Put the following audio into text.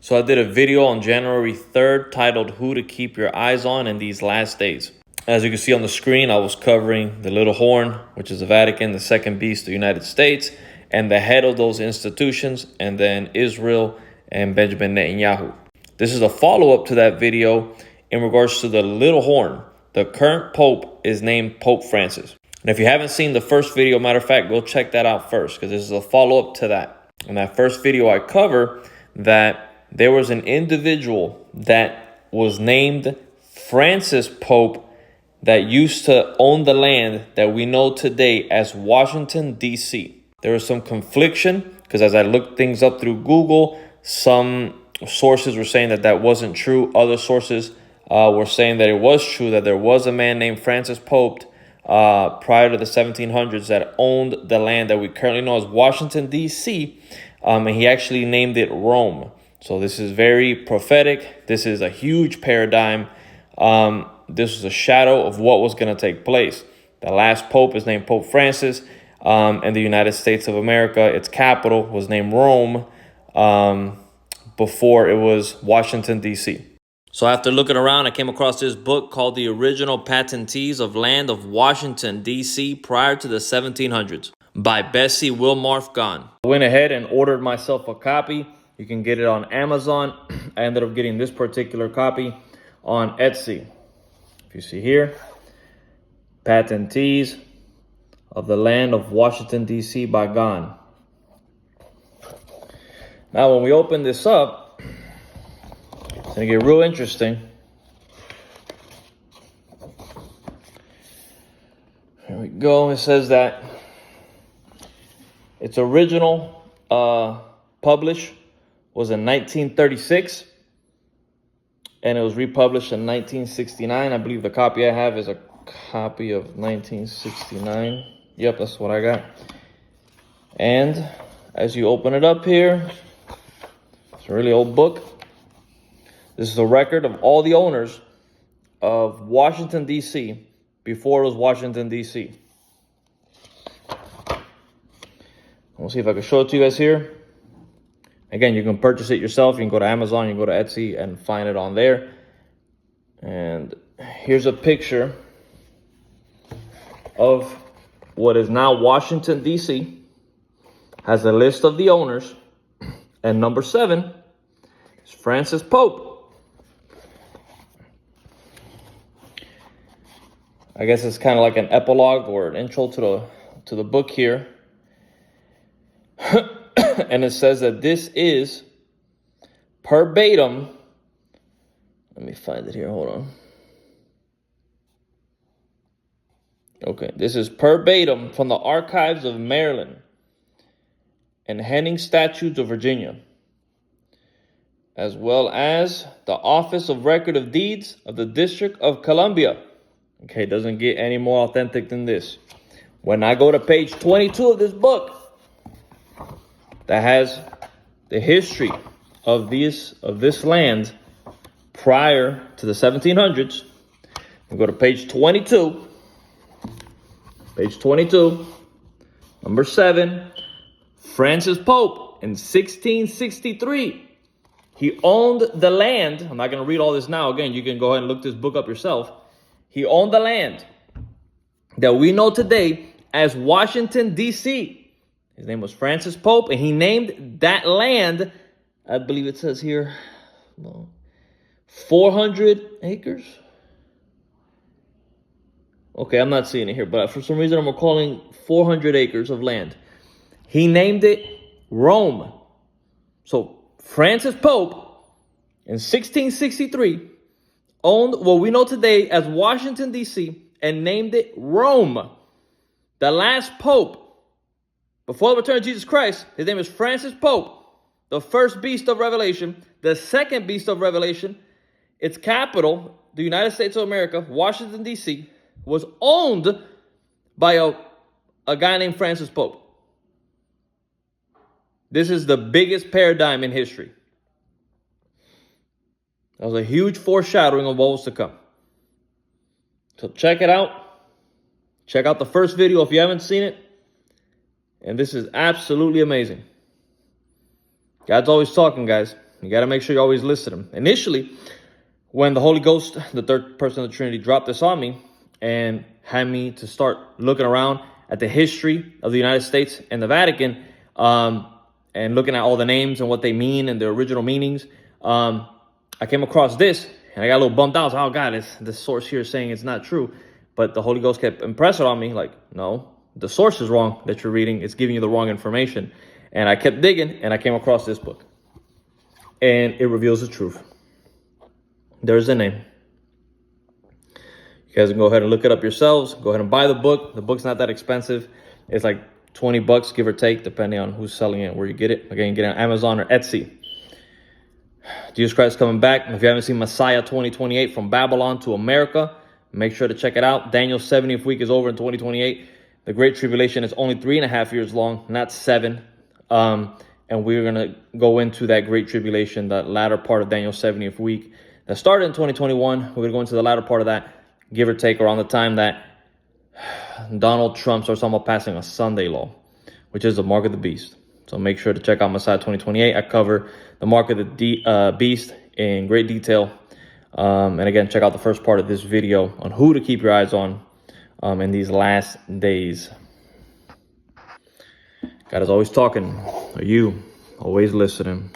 So I did a video on January 3rd titled Who to Keep Your Eyes On in These Last Days. As you can see on the screen, I was covering the Little Horn, which is the Vatican, the second beast of the United States, and the head of those institutions, and then Israel and Benjamin Netanyahu. This is a follow-up to that video in regards to the Little Horn. The current Pope is named Pope Francis. And if you haven't seen the first video, matter of fact, go check that out first, because this is a follow-up to that. In that first video, I cover that there was an individual that was named Francis Pope that used to own the land that we know today as Washington, D.C. There was some confliction because as I looked things up through Google, some sources were saying that that wasn't true. Other sources were saying that it was true, that there was a man named Francis Pope prior to the 1700s that owned the land that we currently know as Washington, D.C., and he actually named it Rome. So this is very prophetic. This is a huge paradigm. This was a shadow of what was going to take place. The last pope is named Pope Francis, and the United States of America, its capital, was named Rome before it was Washington, D.C. So after looking around, I came across this book called The Original Patentees of Land of Washington, D.C. prior to the 1700s by Bessie Wilmarth Gahn. I went ahead and ordered myself a copy. You can get it on Amazon. I ended up getting this particular copy on Etsy. If you see here, Patentees of the Land of Washington, D.C. by Gahn. Now, when we open this up, it's going to get real interesting. Here we go. It says that its original publish was in 1936, and it was republished in 1969. I believe the copy I have is a copy of 1969. Yep, that's what I got. And as you open it up here, it's a really old book. This is a record of all the owners of Washington, D.C. before it was Washington, D.C. We'll see if I can show it to you guys here. Again, you can purchase it yourself. You can go to Amazon, you can go to Etsy and find it on there. And here's a picture of what is now Washington, D.C. Has a list of the owners. And number 7 is Francis Pope. I guess it's kind of like an epilogue or an intro to the book here. And it says that this is verbatim. Let me find it here. Hold on. Okay, this is verbatim from the archives of Maryland and Henning Statutes of Virginia, as well as the Office of Record of Deeds of the District of Columbia. Okay, it doesn't get any more authentic than this. When I go to page 22 of this book, that has the history of this land prior to the 1700s. We go to page 22. Page 22, number 7, Francis Pope in 1663. He owned the land. I'm not going to read all this now. Again, you can go ahead and look this book up yourself. He owned the land that we know today as Washington, D.C. His name was Francis Pope, and he named that land, I believe it says here, 400 acres. Okay, I'm not seeing it here, but for some reason I'm recalling 400 acres of land. He named it Rome. So Francis Pope in 1663 owned what we know today as Washington, D.C., and named it Rome. The last pope before the return of Jesus Christ, his name is Francis Pope, the first beast of Revelation, the second beast of Revelation. Its capital, the United States of America, Washington, D.C., was owned by a guy named Francis Pope. This is the biggest paradigm in history. That was a huge foreshadowing of what was to come. So check it out. Check out the first video if you haven't seen it. And this is absolutely amazing. God's always talking, guys. You got to make sure you always listen to him. Initially, when the Holy Ghost, the third person of the Trinity, dropped this on me and had me to start looking around at the history of the United States and the Vatican, and looking at all the names and what they mean and their original meanings, I came across this and I got a little bummed out. I was like, oh God, this source here is saying it's not true. But the Holy Ghost kept impressing on me, like, no, the source is wrong that you're reading. It's giving you the wrong information. And I kept digging and I came across this book. And it reveals the truth. There's the name. You guys can go ahead and look it up yourselves. Go ahead and buy the book. The book's not that expensive. It's like $20, give or take, depending on who's selling it, where you get it. Again, you get it on Amazon or Etsy. Jesus Christ is coming back. If you haven't seen Messiah 2028, From Babylon to America, make sure to check it out. Daniel's 70th week is over in 2028. The Great Tribulation is only 3.5 years long, not 7. And we're going to go into that Great Tribulation, the latter part of Daniel's 70th week. That started in 2021. We're going to go into the latter part of that, give or take, around the time that Donald Trump starts talking about passing a Sunday law, which is the mark of the beast. So make sure to check out Messiah 2028. I cover the mark of the beast in great detail. And again, check out the first part of this video on who to keep your eyes on in these last days. God is always talking. Are you always listening?